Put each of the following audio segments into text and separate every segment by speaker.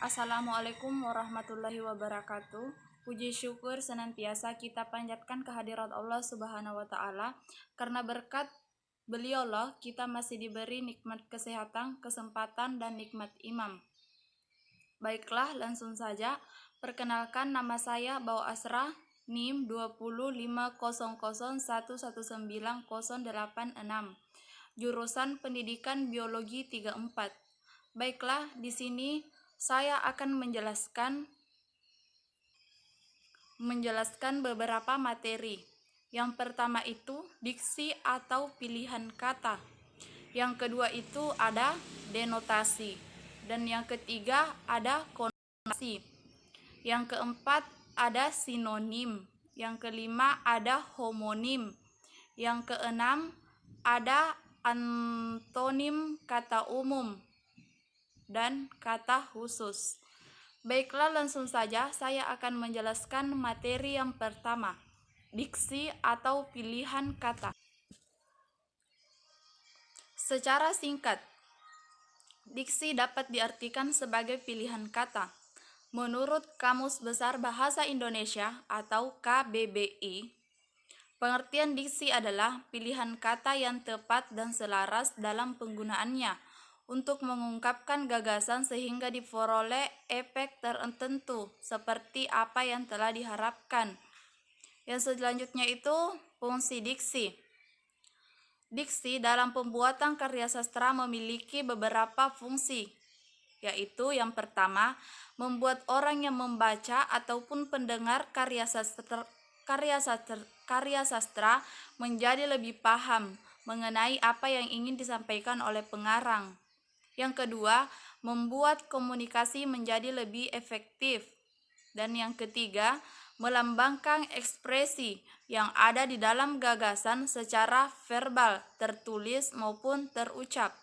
Speaker 1: Assalamualaikum warahmatullahi wabarakatuh. Puji syukur senantiasa kita panjatkan kehadirat Allah Subhanahu wa Ta'ala, karena berkat beliaulah kita masih diberi nikmat kesehatan, kesempatan, dan nikmat imam. Baiklah, langsung saja. Perkenalkan, nama saya Bau Asra, NIM 20500119086, jurusan Pendidikan Biologi 34. Baiklah, di sini saya akan menjelaskan beberapa materi. Yang pertama itu diksi atau pilihan kata. Yang kedua itu ada denotasi. Dan yang ketiga ada konotasi. Yang keempat ada sinonim. Yang kelima ada homonim. Yang keenam ada antonim kata umum dan kata khusus. Baiklah, langsung saja saya akan menjelaskan materi yang pertama, diksi atau pilihan kata. Secara singkat, diksi dapat diartikan sebagai pilihan kata. Menurut Kamus Besar Bahasa Indonesia atau KBBI, pengertian diksi adalah pilihan kata yang tepat dan selaras dalam penggunaannya untuk mengungkapkan gagasan sehingga diperoleh efek tertentu seperti apa yang telah diharapkan. Yang selanjutnya itu fungsi diksi. Diksi dalam pembuatan karya sastra memiliki beberapa fungsi, yaitu yang pertama, membuat orang yang membaca ataupun pendengar karya sastra menjadi lebih paham mengenai apa yang ingin disampaikan oleh pengarang. Yang kedua, membuat komunikasi menjadi lebih efektif. Dan yang ketiga, melambangkan ekspresi yang ada di dalam gagasan secara verbal, tertulis maupun terucap.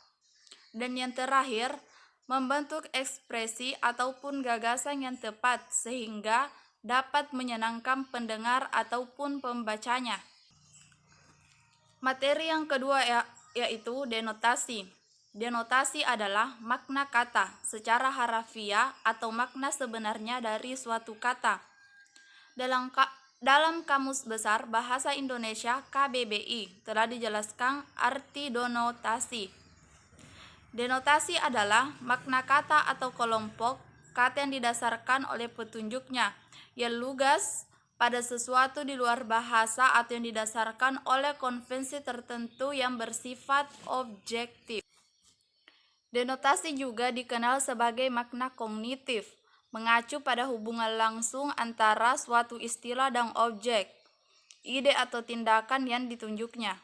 Speaker 1: Dan yang terakhir, membentuk ekspresi ataupun gagasan yang tepat sehingga dapat menyenangkan pendengar ataupun pembacanya. Materi yang kedua yaitu denotasi. Denotasi adalah makna kata secara harafiah atau makna sebenarnya dari suatu kata. Dalam Kamus Besar Bahasa Indonesia KBBI telah dijelaskan arti denotasi. Denotasi adalah makna kata atau kelompok kata yang didasarkan oleh petunjuknya yang lugas pada sesuatu di luar bahasa atau yang didasarkan oleh konvensi tertentu yang bersifat objektif. Denotasi juga dikenal sebagai makna kognitif, mengacu pada hubungan langsung antara suatu istilah dan objek, ide atau tindakan yang ditunjuknya.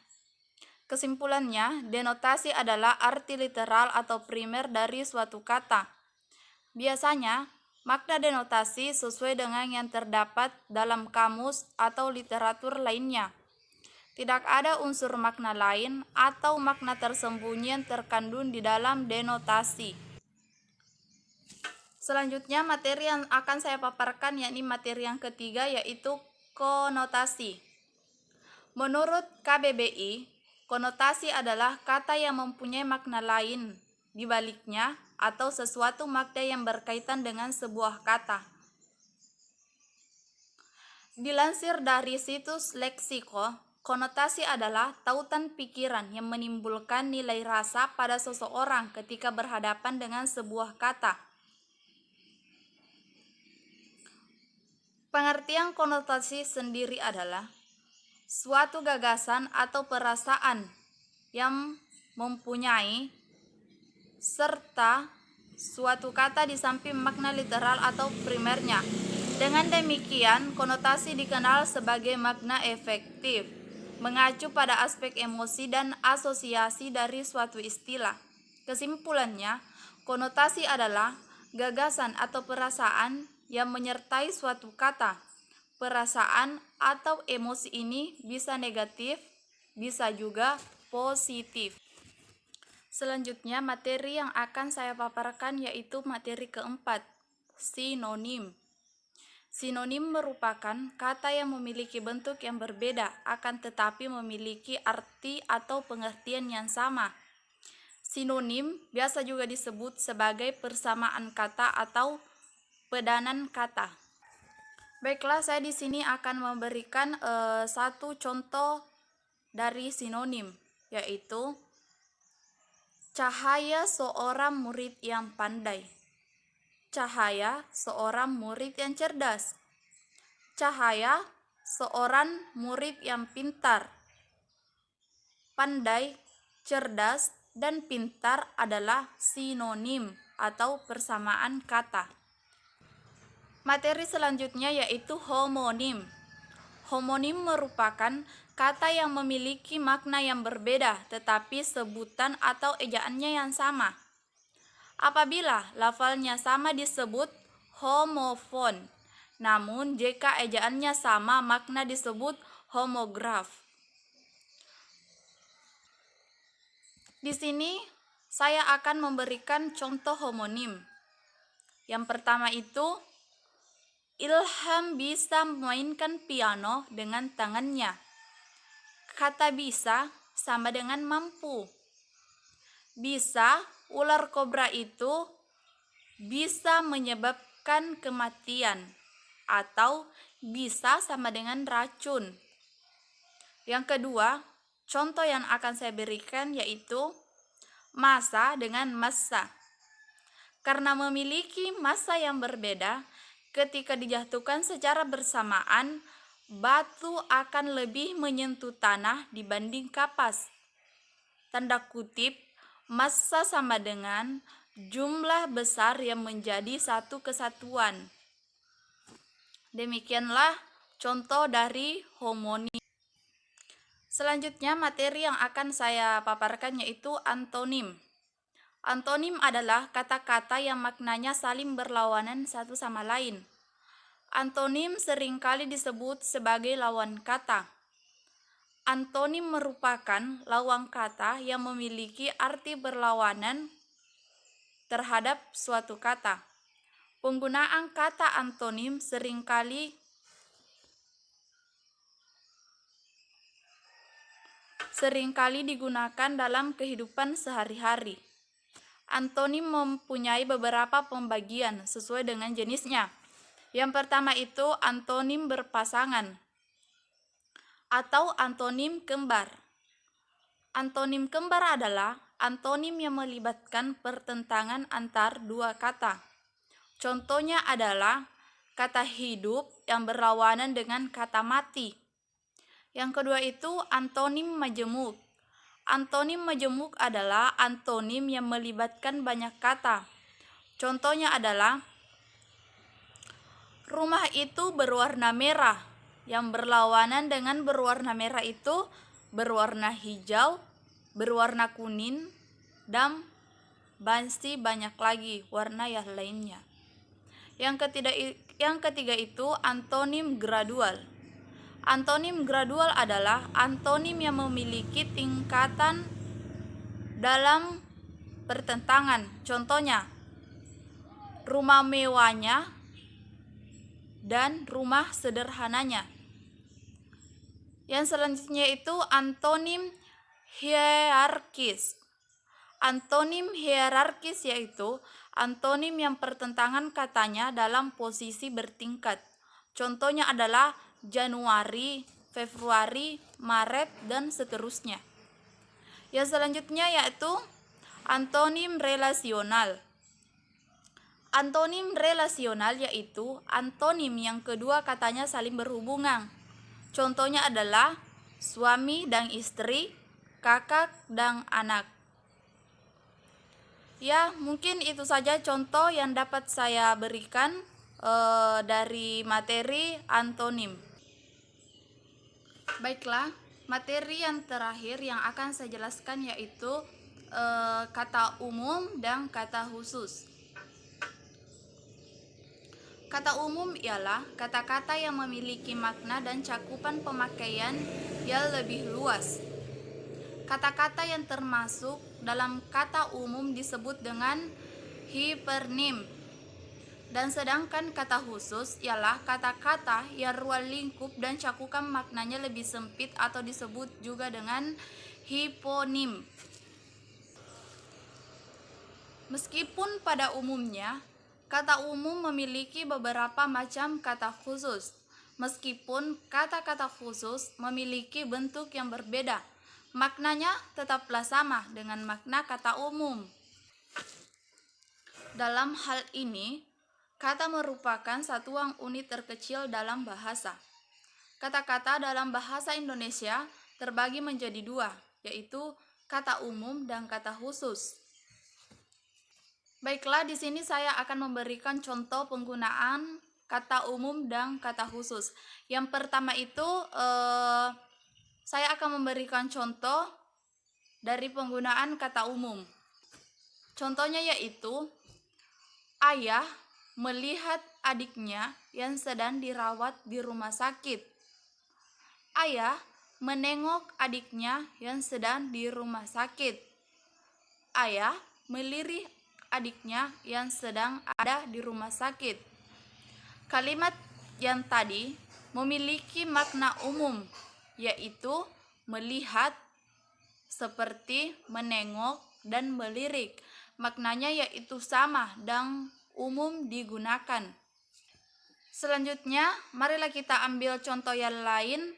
Speaker 1: Kesimpulannya, denotasi adalah arti literal atau primer dari suatu kata. Biasanya, makna denotasi sesuai dengan yang terdapat dalam kamus atau literatur lainnya. Tidak ada unsur makna lain atau makna tersembunyi yang terkandung di dalam denotasi. Selanjutnya, materi yang akan saya paparkan yakni materi yang ketiga, yaitu konotasi. Menurut KBBI, konotasi adalah kata yang mempunyai makna lain di baliknya atau sesuatu makna yang berkaitan dengan sebuah kata. Dilansir dari situs Leksiko, konotasi adalah tautan pikiran yang menimbulkan nilai rasa pada seseorang ketika berhadapan dengan sebuah kata. Pengertian konotasi sendiri adalah suatu gagasan atau perasaan yang mempunyai serta suatu kata di samping makna literal atau primernya. Dengan demikian, konotasi dikenal sebagai makna efektif, mengacu pada aspek emosi dan asosiasi dari suatu istilah. Kesimpulannya, konotasi adalah gagasan atau perasaan yang menyertai suatu kata. Perasaan atau emosi ini bisa negatif, bisa juga positif. Selanjutnya, materi yang akan saya paparkan yaitu materi keempat, sinonim. Sinonim merupakan kata yang memiliki bentuk yang berbeda akan tetapi memiliki arti atau pengertian yang sama. Sinonim biasa juga disebut sebagai persamaan kata atau pedanan kata. Baiklah, saya di sini akan memberikan satu contoh dari sinonim, yaitu cahaya seorang murid yang pandai. Cahaya seorang murid yang cerdas. Cahaya seorang murid yang pintar. Pandai, cerdas, dan pintar adalah sinonim atau persamaan kata. Materi selanjutnya yaitu homonim. Homonim merupakan kata yang memiliki makna yang berbeda tetapi sebutan atau ejaannya yang sama. Apabila lafalnya sama disebut homofon, namun jika ejaannya sama makna disebut homograf. Di sini saya akan memberikan contoh homonim. Yang pertama itu, Ilham bisa memainkan piano dengan tangannya. Kata bisa sama dengan mampu. Bisa, ular kobra itu bisa menyebabkan kematian, atau bisa sama dengan racun. Yang kedua, contoh yang akan saya berikan yaitu massa dengan massa. Karena memiliki massa yang berbeda, ketika dijatuhkan secara bersamaan, batu akan lebih menyentuh tanah dibanding kapas. Tanda kutip, massa sama dengan jumlah besar yang menjadi satu kesatuan. Demikianlah contoh dari homonim. Selanjutnya materi yang akan saya paparkan yaitu antonim. Antonim adalah kata-kata yang maknanya saling berlawanan satu sama lain. Antonim seringkali disebut sebagai lawan kata. Antonim merupakan lawan kata yang memiliki arti berlawanan terhadap suatu kata. Penggunaan kata antonim seringkali digunakan dalam kehidupan sehari-hari. Antonim mempunyai beberapa pembagian sesuai dengan jenisnya. Yang pertama itu antonim berpasangan atau antonim kembar. Antonim kembar adalah antonim yang melibatkan pertentangan antar dua kata. Contohnya adalah kata hidup yang berlawanan dengan kata mati. Yang kedua itu antonim majemuk. Antonim majemuk adalah antonim yang melibatkan banyak kata. Contohnya adalah rumah itu berwarna merah. Yang berlawanan dengan berwarna merah itu berwarna hijau, berwarna kuning, dan masih banyak lagi warna yang lainnya. Yang ketiga itu antonim gradual. Antonim gradual adalah antonim yang memiliki tingkatan dalam pertentangan. Contohnya, rumah mewahnya dan rumah sederhananya. Yang selanjutnya itu antonim hierarkis. Antonim hierarkis yaitu antonim yang pertentangan katanya dalam posisi bertingkat. Contohnya adalah Januari, Februari, Maret, dan seterusnya. Yang selanjutnya yaitu antonim relasional. Antonim relasional yaitu antonim yang kedua katanya saling berhubungan. Contohnya adalah suami dan istri, kakak dan anak. Ya, mungkin itu saja contoh yang dapat saya berikan dari materi antonim. Baiklah, materi yang terakhir yang akan saya jelaskan yaitu kata umum dan kata khusus. Kata umum ialah kata-kata yang memiliki makna dan cakupan pemakaian yang lebih luas. Kata-kata yang termasuk dalam kata umum disebut dengan hipernim. Dan sedangkan kata khusus ialah kata-kata yang ruang lingkup dan cakupan maknanya lebih sempit atau disebut juga dengan hiponim. Meskipun pada umumnya, kata umum memiliki beberapa macam kata khusus. Meskipun kata-kata khusus memiliki bentuk yang berbeda, maknanya tetaplah sama dengan makna kata umum. Dalam hal ini, kata merupakan satuan unit terkecil dalam bahasa. Kata-kata dalam bahasa Indonesia terbagi menjadi dua, yaitu kata umum dan kata khusus. Baiklah, di sini saya akan memberikan contoh penggunaan kata umum dan kata khusus. Yang pertama itu saya akan memberikan contoh dari penggunaan kata umum. Contohnya yaitu ayah melihat adiknya yang sedang dirawat di rumah sakit. Ayah menengok adiknya yang sedang di rumah sakit. Ayah melirik adiknya yang sedang ada di rumah sakit. Kalimat yang tadi memiliki makna umum, yaitu melihat, seperti menengok dan melirik. Maknanya yaitu sama dan umum digunakan. Selanjutnya, marilah kita ambil contoh yang lain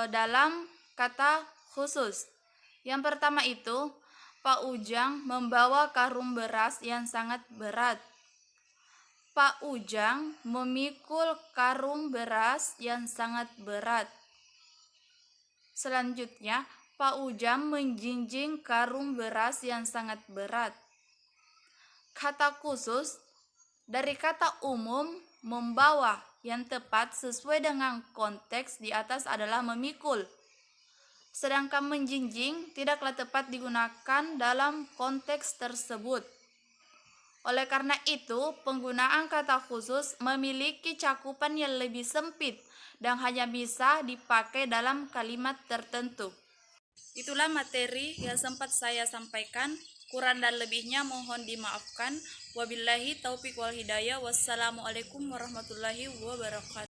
Speaker 1: dalam kata khusus. Yang pertama itu, Pak Ujang membawa karung beras yang sangat berat. Pak Ujang memikul karung beras yang sangat berat. Selanjutnya, Pak Ujang menjinjing karung beras yang sangat berat. Kata khusus dari kata umum membawa yang tepat sesuai dengan konteks di atas adalah memikul. Sedangkan menjinjing tidaklah tepat digunakan dalam konteks tersebut. Oleh karena itu, penggunaan kata khusus memiliki cakupan yang lebih sempit dan hanya bisa dipakai dalam kalimat tertentu. Itulah materi yang sempat saya sampaikan. Kurang dan lebihnya mohon dimaafkan. Wabillahi taufiq wal hidayah. Wassalamualaikum warahmatullahi wabarakatuh.